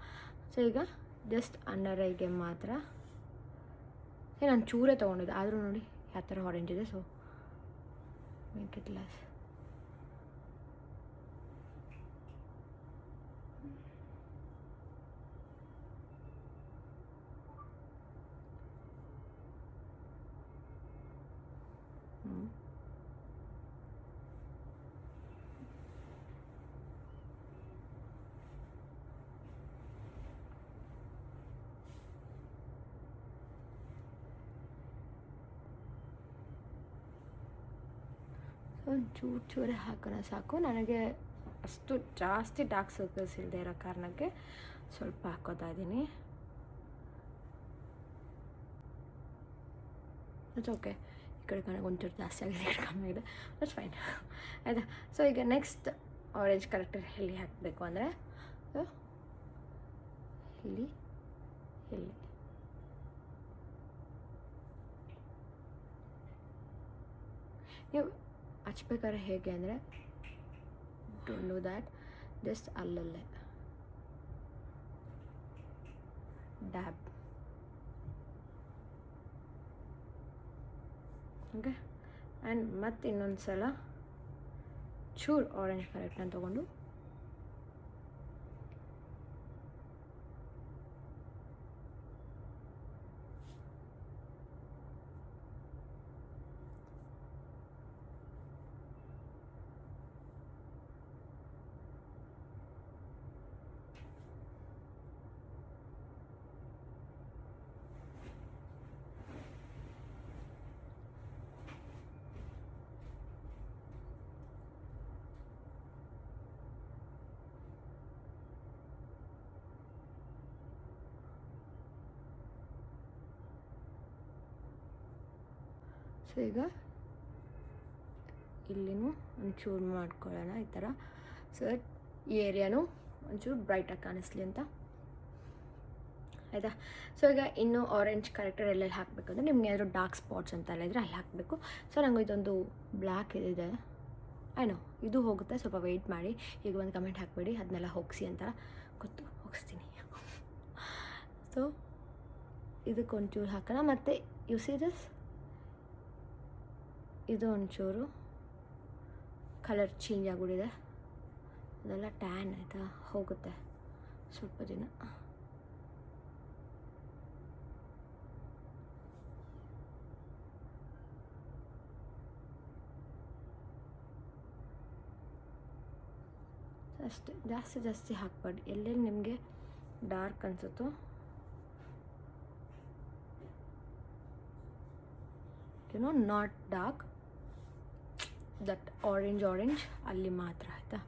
ಸೊ ಈಗ ಜಸ್ಟ್ ಅಂಡರ್ ಐಗೆ ಮಾತ್ರ ನಾನು ಚೂರೇ ತೊಗೊಂಡಿದ್ದೆ, ಆದರೂ ನೋಡಿ ಯಾವ ಥರ ಆರೆಂಜ್ ಇದೆ. So make it less. ಒಂದು ಚೂರೇ ಹಾಕೋಣ ಸಾಕು. ನನಗೆ ಅಷ್ಟು ಜಾಸ್ತಿ ಡಾರ್ಕ್ ಸರ್ಕಲ್ಸ್ ಇಲ್ಲದೆ ಇರೋ ಕಾರಣಕ್ಕೆ ಸ್ವಲ್ಪ ಹಾಕೋತಾ ಇದ್ದೀನಿ. It's okay. ಈ ಕಡೆ ಕಣಕ್ಕೆ ಒಂಚೂರು ಜಾಸ್ತಿ ಆಗಿದೆ, ಈ ಕಡೆ ಕಮ್ಮಿ ಆಗಿದೆ, ದಟ್ಸ್ ಫೈನ್ ಆಯಿತಾ. ಸೊ ಈಗ ನೆಕ್ಸ್ಟ್ ಆರೆಂಜ್ ಕರೆಕ್ಟರ್ ಎಲ್ಲಿ ಹಾಕಬೇಕು ಅಂದರೆ ಇಲ್ಲಿ ನೀವು ಹಚ್ಬೇಕಾದ್ರೆ ಹೇಗೆ ಅಂದರೆ, ಡೋಂಟ್ ಡೂ ದ್ಯಾಟ್, ಜಸ್ಟ್ ಅಲ್ಲಲ್ಲೇ ಡ್ಯಾಬ್. ಓಕೆ, ಆ್ಯಂಡ್ ಮತ್ತೆ ಇನ್ನೊಂದು ಸಲ ಚೂರು ಆರೆಂಜ್ ಕರೆಕ್ಟನ್ನು ತೊಗೊಂಡು ಸೊ ಈಗ ಇಲ್ಲಿನೂ ಒಂಚೂರು ಮಾಡ್ಕೊಳ್ಳೋಣ ಈ ಥರ, ಸೊ ದಟ್ ಈ ಏರಿಯಾನು ಒಂಚೂರು ಬ್ರೈಟಾಗಿ ಕಾಣಿಸ್ಲಿ ಅಂತ, ಆಯಿತಾ. ಸೊ ಈಗ ಇನ್ನೂ ಆರೆಂಜ್ ಕರೆಕ್ಟರ್ ಎಲ್ಲೆಲ್ಲಿ ಹಾಕಬೇಕಂದ್ರೆ ನಿಮ್ಗೆ ಏನಾದರೂ ಡಾರ್ಕ್ ಸ್ಪಾಟ್ಸ್ ಅಂತೆಲ್ಲ ಇದ್ದರೆ ಅಲ್ಲಿ ಹಾಕಬೇಕು. ಸೊ ನಂಗೆ ಇದೊಂದು ಬ್ಲ್ಯಾಕ್ ಇದೆ, ಏನೋ ಇದು ಹೋಗುತ್ತೆ, ಸ್ವಲ್ಪ ವೆಯ್ಟ್ ಮಾಡಿ. ಈಗ ಒಂದು ಕಮೆಂಟ್ ಹಾಕಬೇಡಿ ಅದನ್ನೆಲ್ಲ ಹೋಗಿಸಿ ಅಂತ, ಗೊತ್ತು ಹೋಗಿಸ್ತೀನಿ. ಸೊ ಇದಕ್ಕೆ ಒಂಚೂರು ಹಾಕೋಣ. ಮತ್ತು ಯು ಸಿ ದಿಸ್, ಇದು ಒಂಚೂರು ಕಲರ್ ಚೇಂಜ್ ಆಗಿಬಿಟ್ಟಿದೆ, ಅದೆಲ್ಲ ಟ್ಯಾನ್ ಆಯಿತಾ, ಹೋಗುತ್ತೆ ಸ್ವಲ್ಪ ದಿನ. ಅಷ್ಟೇ, ಜಾಸ್ತಿ ಹಾಕ್ಬಾರ್ದು. ಎಲ್ಲೆಲ್ಲಿ ನಿಮಗೆ ಡಾರ್ಕ್ ಅನಿಸುತ್ತೋ ನಾಟ್ ಡಾರ್ಕ್, ದಟ್ ಆರೆಂಜ್ ಅಲ್ಲಿ ಮಾತ್ರ, ಆಯಿತಾ.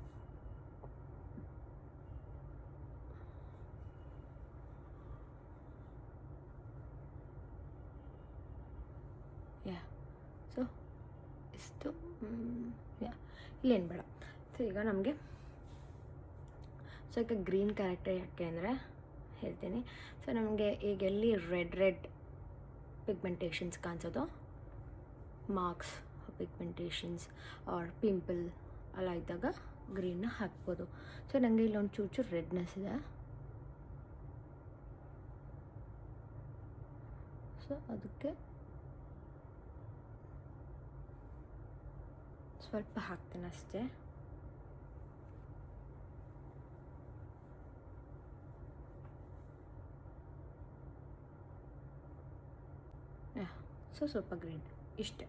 ಯಾ ಸೊ ಇಷ್ಟು ಇಲ್ಲೇನು ಬೇಡ. ಸೊ ಈಗ ನಮಗೆ ಸೊ ಈಗ ಗ್ರೀನ್ ಕ್ಯಾರೆಕ್ಟರ್ ಯಾಕೆ ಅಂದರೆ ಹೇಳ್ತೀನಿ. ಸೊ ನಮಗೆ ಈಗ ಎಲ್ಲಿ ರೆಡ್ ಪಿಗ್ಮೆಂಟೇಷನ್ಸ್ ಕಾಣಿಸೋದು, ಮಾರ್ಕ್ಸ್ ಪಿಗ್ಮೆಂಟೇಷನ್ಸ್ ಆರ್ ಪಿಂಪಲ್ ಎಲ್ಲ ಇದ್ದಾಗ ಗ್ರೀನ್ನ ಹಾಕ್ಬೋದು. ಸೊ ನನಗೆ ಇಲ್ಲೊಂದು ಚೂರು ರೆಡ್ನೆಸ್ ಇದೆ, ಸೊ ಅದಕ್ಕೆ ಸ್ವಲ್ಪ ಹಾಕ್ತೇನೆ ಅಷ್ಟೇ. ಸೊ ಸ್ವಲ್ಪ ಗ್ರೀನ್ ಇಷ್ಟೇ.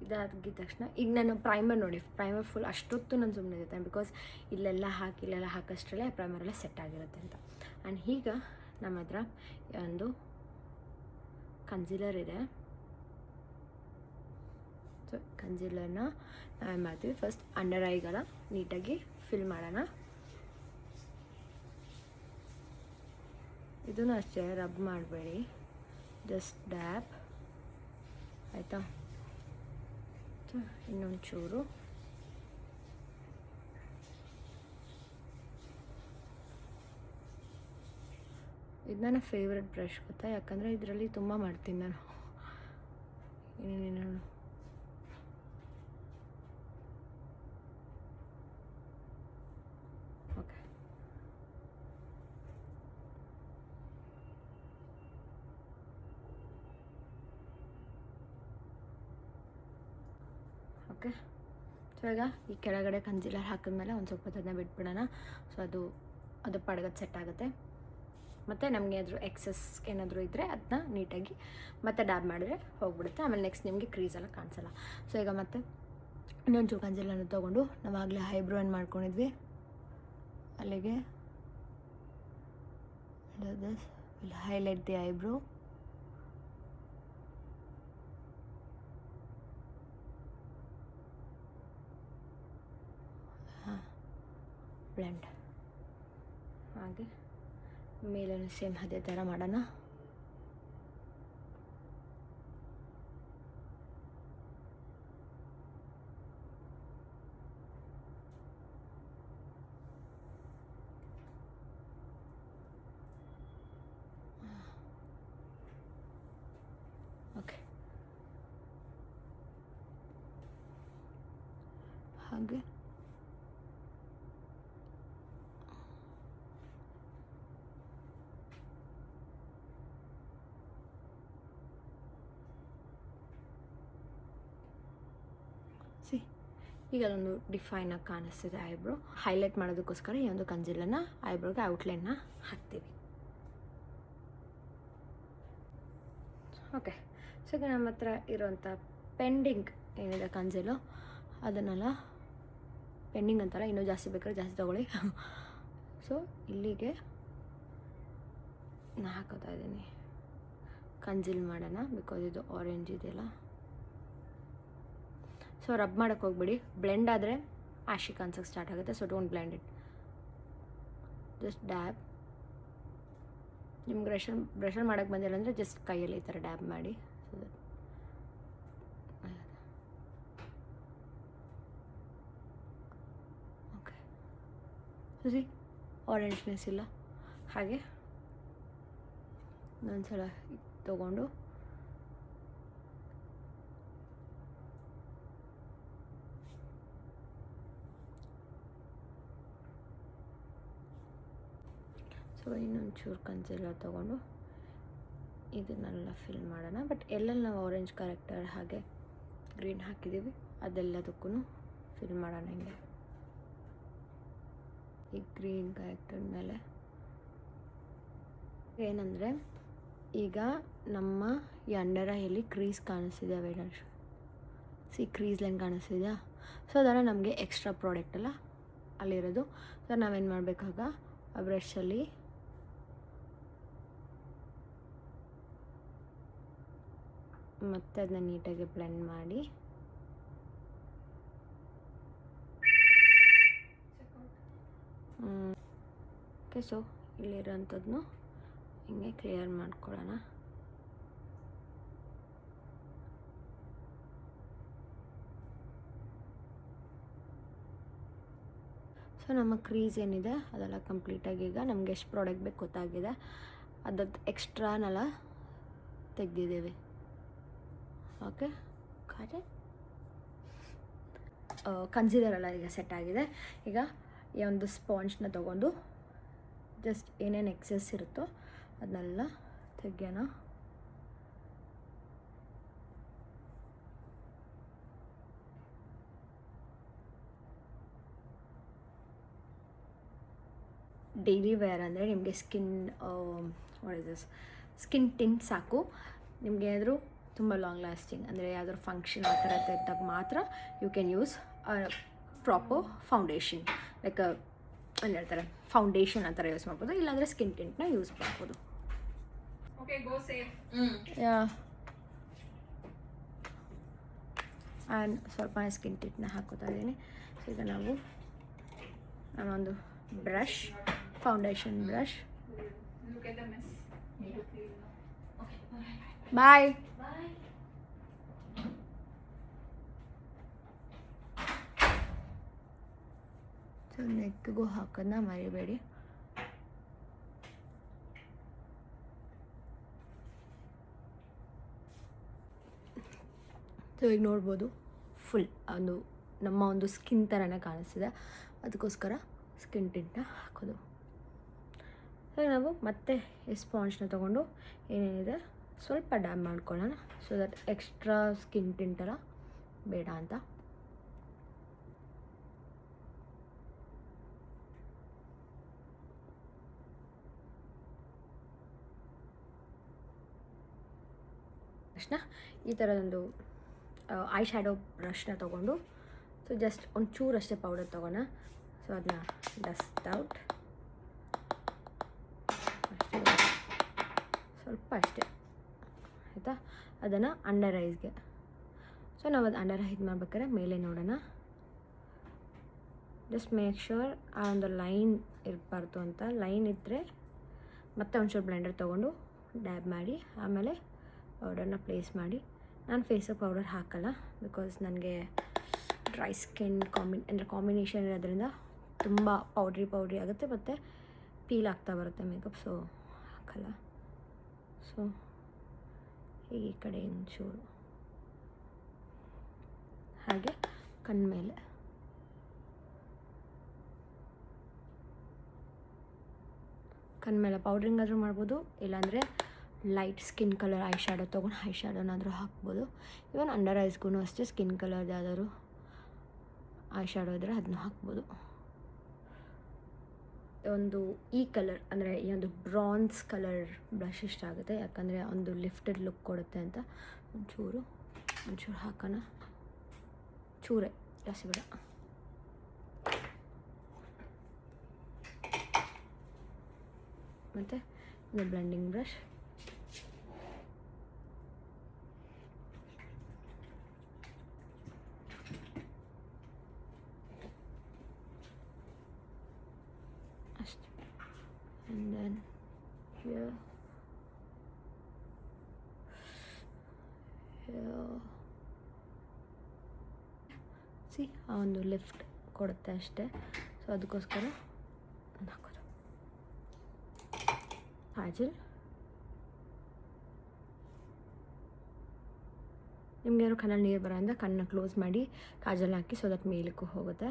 ಇದಾಗಿದ್ದ ತಕ್ಷಣ ಈಗ ನಾನು ಪ್ರೈಮರ್ ನೋಡಿ, ಪ್ರೈಮರ್ ಫುಲ್ ಅಷ್ಟೊತ್ತು ನಾನು ಸುಮ್ಮನೆ ಇರುತ್ತೆ, ಬಿಕಾಸ್ ಇಲ್ಲೆಲ್ಲ ಹಾಕಷ್ಟರಲ್ಲೇ ಪ್ರೈಮರೆಲ್ಲ ಸೆಟ್ ಆಗಿರುತ್ತೆ ಅಂತ. ಆ್ಯಂಡ್ ಈಗ ನಮ್ಮ ಹತ್ರ ಒಂದು ಕನ್ಸೀಲರ್ ಇದೆ. ಸೊ ಕನ್ಸೀಲರ್ನ ನಾವೇನು ಮಾಡ್ತೀವಿ, ಫಸ್ಟ್ ಅಂಡರ್ ಐಗೆಲ್ಲ ನೀಟಾಗಿ ಫಿಲ್ ಮಾಡೋಣ. ಇದನ್ನು ಅಷ್ಟೇ ರಬ್ ಮಾಡಬೇಡಿ, ಜಸ್ಟ್ ಡ್ಯಾಪ್, ಆಯಿತಾ. ಇನ್ನೊಂದು ಚೂರು ಇದು ನನ್ನ ಫೇವ್ರೆಟ್ ಬ್ರಷ್ ಗೊತ್ತಾ, ಯಾಕಂದರೆ ಇದರಲ್ಲಿ ತುಂಬ ಮಾಡ್ತೀನಿ ನಾನು. ಏನೇನು ಓಕೆ, ಓಕೆ. ಸೊ ಈಗ ಈ ಕೆಳಗಡೆ ಕನ್ಸೀಲರ್ ಹಾಕಿದ್ಮೇಲೆ ಒಂದು ಸ್ವಲ್ಪ ಅದನ್ನ ಬಿಟ್ಬಿಡೋಣ. ಸೊ ಅದು ಪಡಗದ ಸೆಟ್ ಆಗುತ್ತೆ. ಮತ್ತು ನಮಗೆ ಏನಾದರೂ ಎಕ್ಸಸ್ ಏನಾದರೂ ಇದ್ದರೆ ಅದನ್ನ ನೀಟಾಗಿ ಮತ್ತೆ ಡ್ಯಾಬ್ ಮಾಡಿದ್ರೆ ಹೋಗ್ಬಿಡುತ್ತೆ. ಆಮೇಲೆ ನೆಕ್ಸ್ಟ್ ನಿಮಗೆ ಕ್ರೀಸೆಲ್ಲ ಕಾಣಿಸಲ್ಲ. ಸೊ ಈಗ ಮತ್ತೆ ಇನ್ನೊಂದು ಕನ್ಸೀಲರ್ನ ತೊಗೊಂಡು ನಾವಾಗಲೇ ಐಬ್ರೋ ಏನು ಮಾಡ್ಕೊಂಡಿದ್ವಿ ಅಲ್ಲಿಗೆ will highlight the eyebrow. Blend ಹಾಗೆ ಮೇಲೇನು ಸೇಮ್ ಅದೇ ಥರ ಮಾಡೋಣ. ಓಕೆ, ಹಾಗೆ ಈಗ ಅದೊಂದು ಡಿಫೈನಾಗಿ ಕಾಣಿಸ್ತಿದೆ ಐಬ್ರೋ. ಹೈಲೈಟ್ ಮಾಡೋದಕ್ಕೋಸ್ಕರ ಈ ಒಂದು ಕನ್ಸೀಲರ್ನ ಐಬ್ರೋಗೆ ಔಟ್ಲೈನ್ನ ಹಾಕ್ತೀವಿ. ಓಕೆ, ಸೊ ಈಗ ನಮ್ಮ ಹತ್ರ ಇರೋವಂಥ ಪೆಂಡಿಂಗ್ ಏನಿದೆ ಕನ್ಸೀಲು, ಅದನ್ನೆಲ್ಲ ಪೆಂಡಿಂಗ್ ಅಂತಲ್ಲ, ಇನ್ನೂ ಜಾಸ್ತಿ ಬೇಕಾದ್ರೆ ಜಾಸ್ತಿ ತೊಗೊಳ್ಳಿ. ಸೊ ಇಲ್ಲಿಗೆ ನಾ ಹಾಕೋತಾ ಇದ್ದೀನಿ. ಕನ್ಸೀಲ್ ಮಾಡೋಣ, ಬಿಕಾಸ್ ಇದು ಆರೆಂಜ್ ಇದೆಯಲ್ಲ. ಸೊ ರಬ್ ಮಾಡೋಕ್ಕೆ ಹೋಗ್ಬಿಡಿ, ಬ್ಲೆಂಡ್ ಆದರೆ ಆಶಿ ಕಾಣಿಸೋಕ್ಕೆ ಸ್ಟಾರ್ಟ್ ಆಗುತ್ತೆ. So don't blend it, just dab. ನಿಮ್ಗೆ ಬ್ರಷಲ್ಲಿ ಮಾಡೋಕ್ಕೆ ಬಂದಿಲ್ಲ ಅಂದರೆ ಜಸ್ಟ್ ಕೈಯಲ್ಲಿ ಈ ಥರ ಡ್ಯಾಬ್ ಮಾಡಿ. ಸೊ ದಟ್ ಸಿ ಆರೆಂಜ್ನೆಸ್ ಇಲ್ಲ. ಹಾಗೆ ಇನ್ನೊಂದ್ಸಲ ತೊಗೊಂಡು ಸೊ ಇನ್ನೊಂಚೂರು ಕನ್ಸಿಲರ್ ತೊಗೊಂಡು ಇದನ್ನೆಲ್ಲ ಫಿಲ್ ಮಾಡೋಣ. ಬಟ್ ಎಲ್ಲೆಲ್ಲಿ ನಾವು ಆರೆಂಜ್ ಕರೆಕ್ಟರ್ ಹಾಗೆ ಗ್ರೀನ್ ಹಾಕಿದ್ದೀವಿ ಅದೆಲ್ಲದಕ್ಕೂ ಫಿಲ್ ಮಾಡೋಣ. ಹಿಂಗೆ ಈ ಗ್ರೀನ್ ಕರೆಕ್ಟರ್ ಮೇಲೆ ಏನಂದರೆ ಈಗ ನಮ್ಮ ಈ ಅಂಡರ್ ಐಯಲ್ಲಿ ಕ್ರೀಸ್ ಕಾಣಿಸ್ತಿದೆ ವೇಣಾಂಶ್, ಕ್ರೀಸ್ ಲೈನ್ ಕಾಣಿಸ್ತಿದೆಯಾ? ಸೊ ಅದನ್ನು ನಮಗೆ ಎಕ್ಸ್ಟ್ರಾ ಪ್ರಾಡಕ್ಟ್ ಎಲ್ಲ ಅಲ್ಲಿರೋದು. ಸೊ ನಾವೇನು ಮಾಡಬೇಕಾಗ ಆ ಬ್ರಷಲ್ಲಿ ಮತ್ತೆ ಅದನ್ನ ನೀಟಾಗಿ ಬ್ಲೆಂಡ್ ಮಾಡಿ ಓಕೆ. ಸೊ ಇಲ್ಲಿರೋಂಥದ್ದನ್ನು ಹಿಂಗೆ ಕ್ಲಿಯರ್ ಮಾಡ್ಕೊಳ್ಳೋಣ. ಸೊ ನಮ್ಮ ಕ್ರೀಸ್ ಏನಿದೆ ಅದೆಲ್ಲ ಕಂಪ್ಲೀಟಾಗಿ ಈಗ ನಮಗೆ ಎಷ್ಟು ಪ್ರಾಡಕ್ಟ್ ಬೇಕು ಗೊತ್ತಾಗಿದೆ. ಅದ್ರದ್ದು ಎಕ್ಸ್ಟ್ರಾನೆಲ್ಲ ತೆಗೆದಿದ್ದೀವಿ. ಓಕೆ, ಕನ್ಸಿಲರ್ ಎಲ್ಲ ಈಗ ಸೆಟ್ ಆಗಿದೆ. ಈಗ ಈ ಒಂದು ಸ್ಪಾಂಜ್ನ ತೊಗೊಂಡು ಜಸ್ಟ್ ಏನೇನು ಎಕ್ಸೆಸ್ ಇರುತ್ತೋ ಅದನ್ನೆಲ್ಲ ತೆಗೆಯೋಣ. ಡೈಲಿ ವೇರ್ ಅಂದರೆ ನಿಮಗೆ ಸ್ಕಿನ್ ಟಿಂಟ್ ಸಾಕು. ನಿಮಗೆ ಏನಾದರೂ ತುಂಬ ಲಾಂಗ್ ಲಾಸ್ಟಿಂಗ್ ಅಂದರೆ ಯಾವ್ದಾದ್ರು ಫಂಕ್ಷನ್ ಆ ಥರ ಇದ್ದಾಗ ಮಾತ್ರ you can use proper foundation, like ಏನು ಹೇಳ್ತಾರೆ ಫೌಂಡೇಶನ್ ಆ ಥರ ಯೂಸ್ ಮಾಡ್ಬೋದು. ಇಲ್ಲಾಂದರೆ ಸ್ಕಿನ್ ಟಿಂಟ್ನ ಯೂಸ್ ಮಾಡ್ಬೋದು. ಆ್ಯಂಡ್ ಸ್ವಲ್ಪ ಸ್ಕಿನ್ ಟಿಂಟ್ನ ಹಾಕೋತಾ ಇದ್ದೀನಿ. ಸೊ ಈಗ ನಾನೊಂದು brush, foundation brush. Bye. So ನೆಕ್ಗೂ ಹಾಕೋದನ್ನ ಮರಿಬೇಡಿ. ಸೊ ಈಗ ನೋಡ್ಬೋದು ಫುಲ್ ನಮ್ಮ ಒಂದು ಸ್ಕಿನ್ ಥರನೇ ಕಾಣಿಸ್ತಿದೆ. ಅದಕ್ಕೋಸ್ಕರ ಸ್ಕಿನ್ ಟಿಂಟ್ನ ಹಾಕೋದು. ಸೊ ನಾವು ಮತ್ತೆ ಈ ಸ್ಪಾಂಜ್ನ ತೊಗೊಂಡು ಏನೇನಿದೆ ಸ್ವಲ್ಪ ಡ್ಯಾಮ್ ಮಾಡ್ಕೊಳ್ಳೋಣ. ಸೊ ದಟ್ ಎಕ್ಸ್ಟ್ರಾ ಸ್ಕಿನ್ ಟಿಂಟೆಲ್ಲ ಬೇಡ ಅಂತ. ಬ್ರಷ್ನ ಈ ಥರದೊಂದು ಐ ಶ್ಯಾಡೋ ಬ್ರಷ್ನ ತೊಗೊಂಡು ಸೊ ಜಸ್ಟ್ ಒಂಚೂರು ಅಷ್ಟೇ ಪೌಡರ್ ತೊಗೋಣ. ಸೊ ಅದನ್ನ ಡಸ್ಟ್ ಔಟ್ ಸ್ವಲ್ಪ ಅಷ್ಟೇ, ಆಯಿತಾ? ಅದನ್ನು ಅಂಡರ್ ಐಸ್ಗೆ. ಸೊ ನಾವು ಅದು ಅಂಡರ್ ಐಸ್ ಮಾಡ್ಬೇಕಾದ್ರೆ ಮೇಲೆ ನೋಡೋಣ. ಜಸ್ಟ್ ಮೇಕ್ ಶ್ಯೂರ್ ಆ ಒಂದು ಲೈನ್ ಇರಬಾರ್ದು ಅಂತ. ಲೈನ್ ಇದ್ದರೆ ಮತ್ತೆ ಒಂಚೂರು ಬ್ಲೆಂಡರ್ ತೊಗೊಂಡು ಡ್ಯಾಬ್ ಮಾಡಿ ಆಮೇಲೆ ಪೌಡರ್ನ ಪ್ಲೇಸ್ ಮಾಡಿ. ನಾನು ಫೇಸಿಗೆ ಪೌಡರ್ ಹಾಕಲ್ಲ, ಬಿಕಾಸ್ ನನಗೆ ಡ್ರೈ ಸ್ಕಿನ್ ಕಾಂಬಿನೇಷನ್ ಇರೋದ್ರಿಂದ ತುಂಬ ಪೌಡ್ರಿ ಆಗುತ್ತೆ ಮತ್ತು ಪೀಲ್ ಆಗ್ತಾ ಬರುತ್ತೆ ಮೇಕಪ್. ಸೊ ಹಾಕಲ್ಲ. ಸೊ ಈ ಕಡೆ ಒಂಚೂರು ಹಾಗೆ ಕಣ್ಮೇಲೆ ಪೌಡ್ರಿಂಗ್ ಆದರೂ ಮಾಡ್ಬೋದು, ಇಲ್ಲಾಂದರೆ light skin colour I shadow ತೊಗೊಂಡು ಐ ಶ್ಯಾಡೋನಾದರೂ ಹಾಕ್ಬೋದು. ಇವನ್ ಅಂಡರ್ ಐಸ್ಗೂ ಅಷ್ಟೇ ಸ್ಕಿನ್ ಕಲರ್ ಯಾವ್ದಾದ್ರು ಐ ಶ್ಯಾಡೋ ಇದ್ದರೆ ಅದನ್ನು ಹಾಕ್ಬೋದು. ಒಂದು ಈ ಕಲರ್ ಅಂದರೆ ಈ ಒಂದು ಬ್ರಾನ್ಸ್ ಕಲರ್ ಬ್ರಷ್ ಇಷ್ಟ ಆಗುತ್ತೆ, ಯಾಕಂದರೆ ಒಂದು ಲಿಫ್ಟೆಡ್ ಲುಕ್ ಕೊಡುತ್ತೆ ಅಂತ. ಒಂಚೂರು ಹಾಕೋಣ, ಚೂರೆ, ಜಾಸ್ತಿ ಬೇಡ. ಮತ್ತು ಒಂದು ಬ್ಲೆಂಡಿಂಗ್ ಬ್ರಷ್. ಅಷ್ಟೆ. ಆ್ಯಂಡ್ ದೆನ್ here ಸಿ ಆ ಒಂದು ಲಿಫ್ಟ್ ಕೊಡುತ್ತೆ ಅಷ್ಟೇ. ಸೊ ಅದಕ್ಕೋಸ್ಕರ ಹಾಕೋದು. ಕಾಜಲ್ ನಿಮಗೇನು ಕಣ್ಣಲ್ಲಿ ನೀರು ಬರೋದ್ರಿಂದ ಕಣ್ಣನ್ನ ಕ್ಲೋಸ್ ಮಾಡಿ ಕಾಜಲ್ ಹಾಕಿ ಸೊ ದಟ್ ಮೇಲಕ್ಕೂ ಹೋಗುತ್ತೆ.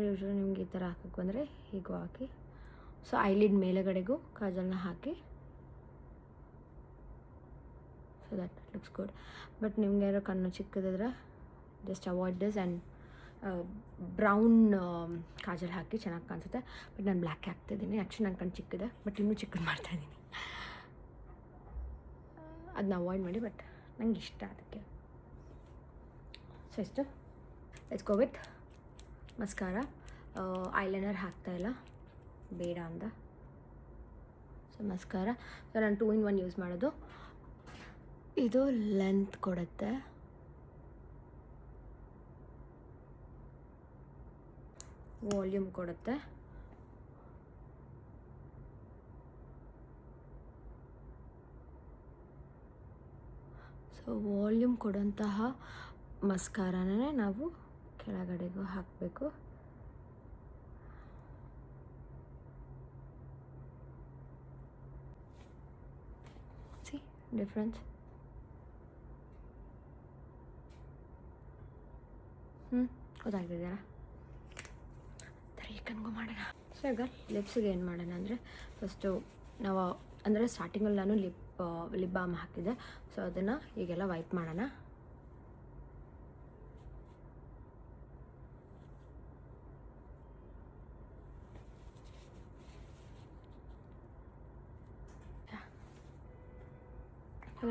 ಯೂಶ್ವಲಿ ನಿಮ್ಗೆ ಈ ಥರ ಹಾಕಕ್ಕೆ ಬಂದರೆ ಹೀಗೂ ಹಾಕಿ. ಸೊ ಐಲಿಡ್ ಮೇಲುಗಡೆಗೂ ಕಾಜಲ್ನ ಹಾಕಿ so that looks good. But ನಿಮ್ಗೆ ಯಾರೋ ಕಣ್ಣು ಚಿಕ್ಕದಿದ್ರೆ just avoid this and brown kajal ಹಾಕಿ ಚೆನ್ನಾಗಿ ಕಾಣಿಸುತ್ತೆ. ಬಟ್ ನಾನು ಬ್ಲ್ಯಾಕ್ ಹಾಕ್ತಿದ್ದೀನಿ. ಆ್ಯಕ್ಚುಲಿ ನನ್ನ ಕಣ್ಣು ಚಿಕ್ಕಿದೆ ಬಟ್ ಇನ್ನೂ ಚಿಕ್ಕದು ಮಾಡ್ತಾಯಿದ್ದೀನಿ. ಅದನ್ನ ಅವಾಯ್ಡ್ ಮಾಡಿ, ಬಟ್ ನಂಗೆ ಇಷ್ಟ ಅದಕ್ಕೆ. ಸೊ ಇಷ್ಟು. Let's go with mascara. Eyeliner ಹಾಕ್ತಾಯಿಲ್ಲ ಬೇಡ ಅಂದ. So mascara. ಸೊ ನಾನು 2 in 1 ಯೂಸ್ ಮಾಡೋದು. ಇದು ಲೆಂತ್ ಕೊಡುತ್ತೆ, ವಾಲ್ಯೂಮ್ ಕೊಡುತ್ತೆ. ಸೊ ವಾಲ್ಯೂಮ್ ಕೊಡೋಂತಹ ಮಸ್ಕಾರನೇ ನಾವು ಕೆಳಗಡೆಗೂ ಹಾಕಬೇಕು. C difference. ಗೊತ್ತಾಗ್ತಿದೆಯಲ್ಲ. ಕಣ್ಗೂ ಮಾಡೋಣ. ಸೊ ಈಗ ಲಿಪ್ಸಿಗೆ ಏನು ಮಾಡೋಣ ಅಂದರೆ ಫಸ್ಟು ನಾವು ಅಂದರೆ ಸ್ಟಾರ್ಟಿಂಗಲ್ಲಿ ನಾನು ಲಿಪ್ ಬಾಮ್ ಹಾಕಿದ್ದೆ. ಸೊ ಅದನ್ನು ಈಗೆಲ್ಲ ವೈಪ್ ಮಾಡೋಣ.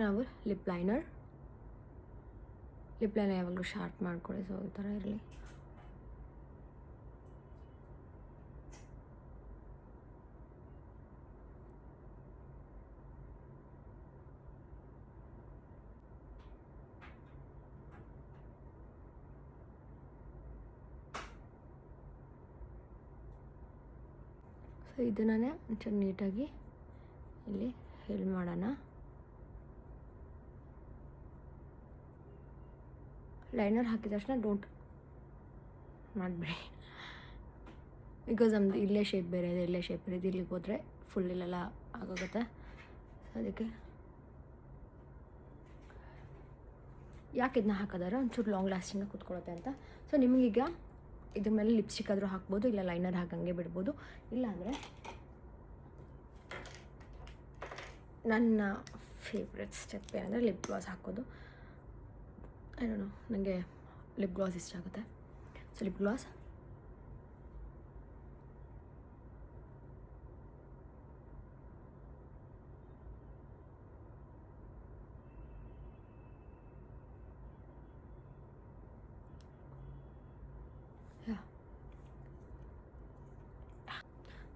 ನಾವು ಲಿಪ್ ಲೈನರ್ ಯಾವಾಗಲೂ ಶಾರ್ಪ್ ಮಾಡ್ಕೊಳ್ಳಿ. ಸೊ ಈ ಥರ ಇರಲಿ. ಸೊ ಇದನ್ನೇ ಒಂಚೂರು ನೀಟಾಗಿ ಇಲ್ಲಿ ಹೆಲ್ ಮಾಡೋಣ. ಲೈನರ್ ಹಾಕಿದ ತಕ್ಷಣ ಡೋಂಟ್ ಮಾಡಬೇಡಿ, ಬಿಕಾಸ್ ನಮ್ಮದು ಇಲ್ಲೇ ಶೇಪ್ ಬೇರೆ ಇದೆ, ಇಲ್ಲೇ ಶೇಪ್ ಬೇರೆ ಇದೆ. ಇಲ್ಲಿಗೆ ಹೋದರೆ ಫುಲ್ ಇಲ್ಲೆಲ್ಲ ಆಗೋಗುತ್ತೆ. ಅದಕ್ಕೆ ಯಾಕೆ ಇದನ್ನ ಹಾಕಿದಾರೆ ಒಂಚೂರು ಲಾಂಗ್ ಲಾಸ್ಟಿಂಗ್ ಕೂತ್ಕೊಳ್ಳುತ್ತೆ ಅಂತ. ಸೊ ನಿಮಗೀಗ ಇದ್ರ ಮೇಲೆ ಲಿಪ್ಸ್ಟಿಕ್ ಆದರೂ ಹಾಕ್ಬೋದು, ಇಲ್ಲ ಲೈನರ್ ಹಾಕಂಗೆ ಬಿಡ್ಬೋದು. ಇಲ್ಲಾಂದರೆ ನನ್ನ ಫೇವ್ರೆಟ್ ಸ್ಟೆಪ್ ಏನಂದರೆ ಲಿಪ್ ಗ್ಲಾಸ್ ಹಾಕೋದು. ಐ ಡೋಂಟ್ ನೋ, ನನಗೆ ಲಿಪ್ ಗ್ಲಾಸ್ ಇಷ್ಟ ಆಗುತ್ತೆ. ಸೊ ಲಿಪ್ ಗ್ಲಾಸ್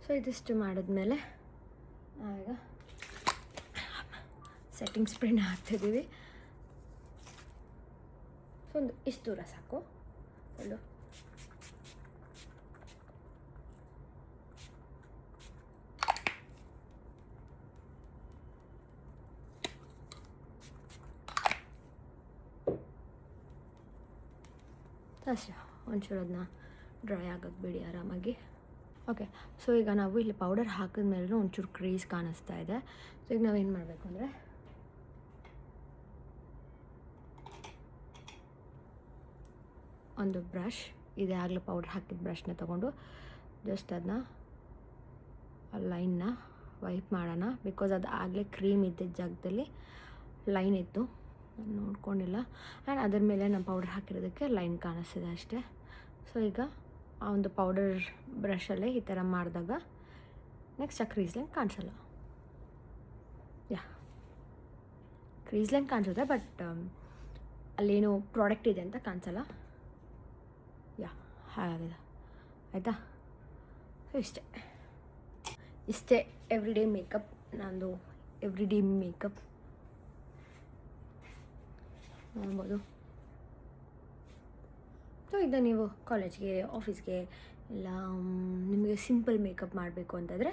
ಸೊ ಇದಿಷ್ಟು ಮಾಡಿದ್ಮೇಲೆ ಈಗ ಸೆಟ್ಟಿಂಗ್ ಸ್ಪ್ರೇನ ಹಾಕ್ತಿದ್ದೀವಿ. ಸೊ ಒಂದು ಇಷ್ಟು ದೂರ ಸಾಕು. ಒಂದು ಅಷ್ಟೇ, ಒಂಚೂರು ಅದನ್ನ ಡ್ರೈ ಆಗೋಕ್ಕೆ ಬಿಡಿ ಆರಾಮಾಗಿ. ಓಕೆ, ಸೊ ಈಗ ನಾವು ಇಲ್ಲಿ ಪೌಡರ್ ಹಾಕಿದ ಮೇಲೂ ಒಂಚೂರು ಕ್ರೀಸ್ ಕಾಣಿಸ್ತಾ ಇದೆ. ಸೊ ಈಗ ನಾವೇನು ಮಾಡಬೇಕು ಅಂದರೆ ಒಂದು ಬ್ರಷ್ ಇದೆ, ಆಗಲೇ ಪೌಡರ್ ಹಾಕಿದ ಬ್ರಷ್ನ ತೊಗೊಂಡು ಜಸ್ಟ್ ಅದನ್ನ ಆ ಲೈನ್ನ ವೈಪ್ ಮಾಡೋಣ. ಬಿಕಾಸ್ ಅದು ಆಗಲೇ ಕ್ರೀಮ್ ಇದ್ದಿದ್ದ ಜಾಗದಲ್ಲಿ ಲೈನ್ ಇತ್ತು, ನಾನು ನೋಡ್ಕೊಂಡಿಲ್ಲ. ಆ್ಯಂಡ್ ಅದ್ರ ಮೇಲೆ ನಾನು ಪೌಡರ್ ಹಾಕಿರೋದಕ್ಕೆ ಲೈನ್ ಕಾಣಿಸ್ತಿದೆ ಅಷ್ಟೇ. ಸೊ ಈಗ ಆ ಒಂದು ಪೌಡರ್ ಬ್ರಷಲ್ಲೇ ಈ ಥರ ಮಾಡಿದಾಗ ನೆಕ್ಸ್ಟ್ ಆ ಕ್ರೀಸ್ ಲೈನ್ ಕಾಣಿಸಲ್ಲ. ಯಾ, ಕ್ರೀಸ್ ಲೈನ್ ಕಾಣಿಸುತ್ತೆ, ಬಟ್ ಅಲ್ಲೇನು ಪ್ರಾಡಕ್ಟ್ ಇದೆ ಅಂತ ಕಾಣಿಸಲ್ಲ. ಯಾ, ಹಾಗಾಗಿದೆ. ಆಯಿತಾ? ಸೊ ಇಷ್ಟೇ ಎವ್ರಿಡೇ ಮೇಕಪ್. ನಂದು ಎವ್ರಿಡೇ ಮೇಕಪ್ ನೋಡ್ಬೋದು. ಸೊ ಇದನ್ನು ನೀವು ಕಾಲೇಜ್ಗೆ, ಆಫೀಸ್ಗೆ, ಇಲ್ಲ ನಿಮಗೆ ಸಿಂಪಲ್ ಮೇಕಪ್ ಮಾಡಬೇಕು ಅಂತಂದರೆ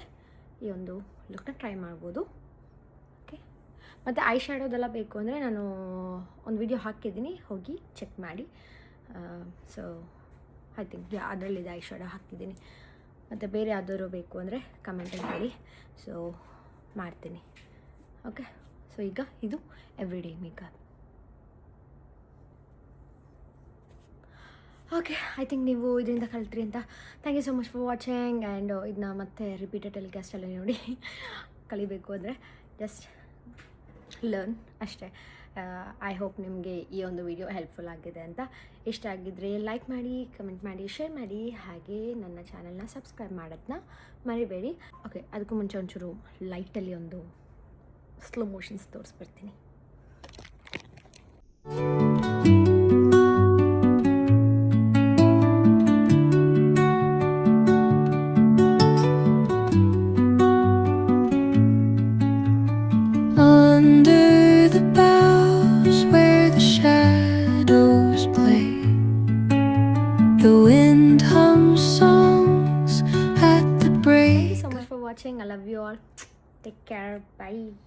ಈ ಒಂದು ಲುಕ್ನ ಟ್ರೈ ಮಾಡ್ಬೋದು. ಓಕೆ, ಮತ್ತು ಐ ಶ್ಯಾಡೋದೆಲ್ಲ ಬೇಕು ಅಂದರೆ ನಾನು ಒಂದು ವಿಡಿಯೋ ಹಾಕಿದ್ದೀನಿ, ಹೋಗಿ ಚೆಕ್ ಮಾಡಿ. ಸೊ ಐ ಥಿಂಕ್ ಅದರಲ್ಲಿದೆ, ಐ ಶ್ಯಾಡೋ ಹಾಕಿದ್ದೀನಿ. ಮತ್ತು ಬೇರೆ ಯಾವ್ದಾದ್ರು ಬೇಕು ಅಂದರೆ ಕಮೆಂಟಲ್ಲಿ ಹೇಳಿ. ಸೊ ಮಾಡ್ತೀನಿ. ಓಕೆ, ಸೊ ಈಗ ಇದು everyday makeup. Okay, I think ನೀವು ಇದರಿಂದ ಕಲ್ತ್ರಿ ಅಂತ. Thank you so much for watching. And ಇದನ್ನ ಮತ್ತೆ ರಿಪೀಟೆಡ್ ಟೆಲಿಕಾಸ್ಟಲ್ಲಿ ನೋಡಿ ಕಲಿಬೇಕು ಅಂದರೆ ಜಸ್ಟ್ ಲರ್ನ್ ಅಷ್ಟೇ. ಐ ಹೋಪ್ ನಿಮಗೆ ಈ ಒಂದು ವಿಡಿಯೋ ಹೆಲ್ಪ್ಫುಲ್ ಆಗಿದೆ ಅಂತ. ಇಷ್ಟ ಆಗಿದ್ದರೆ ಲೈಕ್ ಮಾಡಿ, ಕಮೆಂಟ್ ಮಾಡಿ, ಶೇರ್ ಮಾಡಿ, ಹಾಗೆ ನನ್ನ ಚಾನಲ್ನ ಸಬ್ಸ್ಕ್ರೈಬ್ ಮಾಡೋದನ್ನ ಮರಿಬೇಡಿ. ಓಕೆ, ಅದಕ್ಕೂ ಮುಂಚೆ ಒಂಚೂರು ಲೈಟಲ್ಲಿ ಒಂದು ಸ್ಲೋ ಮೋಷನ್ಸ್ ತೋರಿಸ್ಬಿಡ್ತೀನಿ. Watching. I love you all. Take care. Bye.